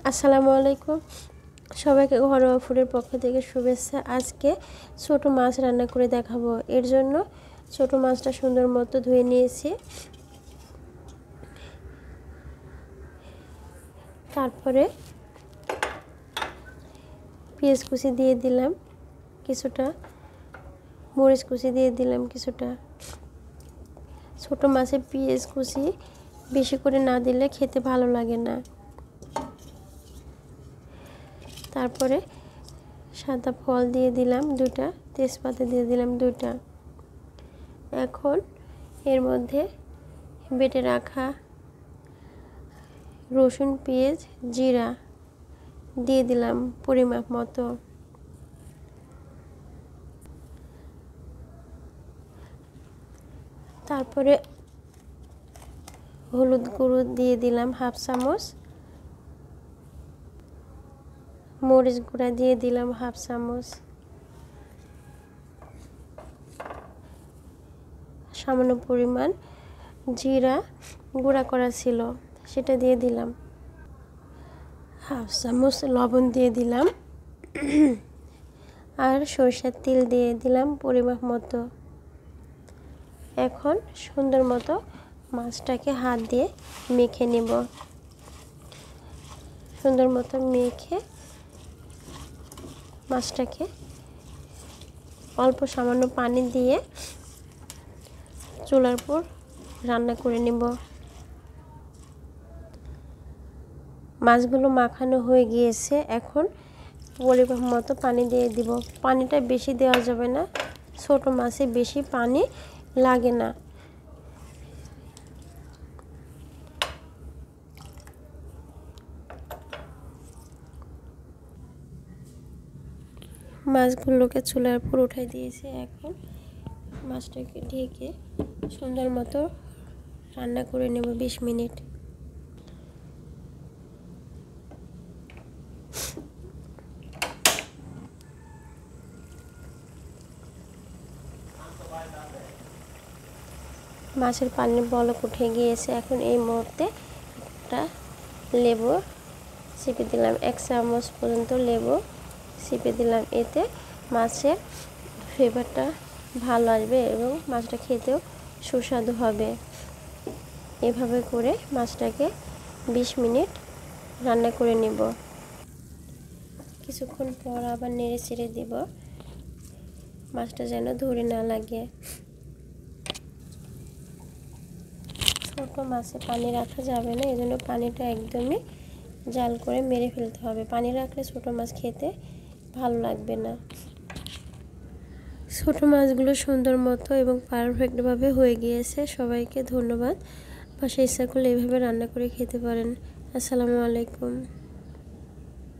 আসসালামু আলাইকুম। সবাইকে ঘরোয়া ফুডের পক্ষ থেকে শুভেচ্ছা। আজকে ছোট মাছ রান্না করে দেখাবো। এর জন্য ছোট মাছটা সুন্দর মতো ধুয়ে নিয়েছি। তারপরে পেঁয়াজ কুচি দিয়ে দিলাম কিছুটা, মরিচ কুচি দিয়ে দিলাম কিছুটা। ছোট মাছে পেঁয়াজ কুচি বেশি করে না দিলে খেতে ভালো লাগে না। তারপরে সাদা ফল দিয়ে দিলাম দুটা, তেজপাতা দিয়ে দিলাম দুটা। এখন এর মধ্যে বেটে রাখা রসুন, পেঁয়াজ, জিরা দিয়ে দিলাম পরিমাপ মতো। তারপরে হলুদ গুঁড়ো দিয়ে দিলাম হাফ চামচ, মরিচ গুঁড়া দিয়ে দিলাম হাফ চামচ, সামান্য পরিমাণ জিরা গুঁড়া করা ছিল সেটা দিয়ে দিলাম, হাফ চামচ লবণ দিয়ে দিলাম আর সরষের তেল দিয়ে দিলাম পরিমাপ মতো। এখন সুন্দর মতো মাছটাকে হাত দিয়ে মেখে নেব। সুন্দর মতো মেখে মাছটাকে অল্প সামান্য পানি দিয়ে চুলার উপর রান্না করে নেব। মাছগুলো মাখানো হয়ে গিয়েছে। এখন পরিমাপ মতো পানি দিয়ে দিব। পানিটা বেশি দেওয়া যাবে না, ছোট মাছে বেশি পানি লাগে না। মাছগুলোকে চুলার উপর উঠাই দিয়েছি। এখন মাছটাকে ঢেকে সুন্দর মতো রান্না করে নেব 20 মিনিট। মাছের পানির বলক উঠে গিয়েছে। এখন এই মুহূর্তে একটা লেবু চিপে দিলাম, 1 চামচ পর্যন্ত লেবু চিপে দিলাম। এতে মাছের ফ্লেভারটা ভালো আসবে এবং মাছটা খেতেও সুস্বাদু হবে। এভাবে করে মাছটাকে 20 মিনিট রান্না করে নেব। কিছুক্ষণ পর আবার নেড়ে চেড়ে দেব, মাছটা যেন ধরে না লাগে। ছোট মাছে পানি রাখা যাবে না, এজন্য পানিটা একদমই জাল করে মেরে ফেলতে হবে। পানি রাখলে ছোট মাছ খেতে ভালো লাগবে না। ছোট মাছগুলো সুন্দর মতো এবং পারফেক্টভাবে হয়ে গিয়েছে। সবাইকে ধন্যবাদ। বাসায় ইচ্ছা করলে এইভাবে রান্না করে খেতে পারেন। আসসালামু আলাইকুম।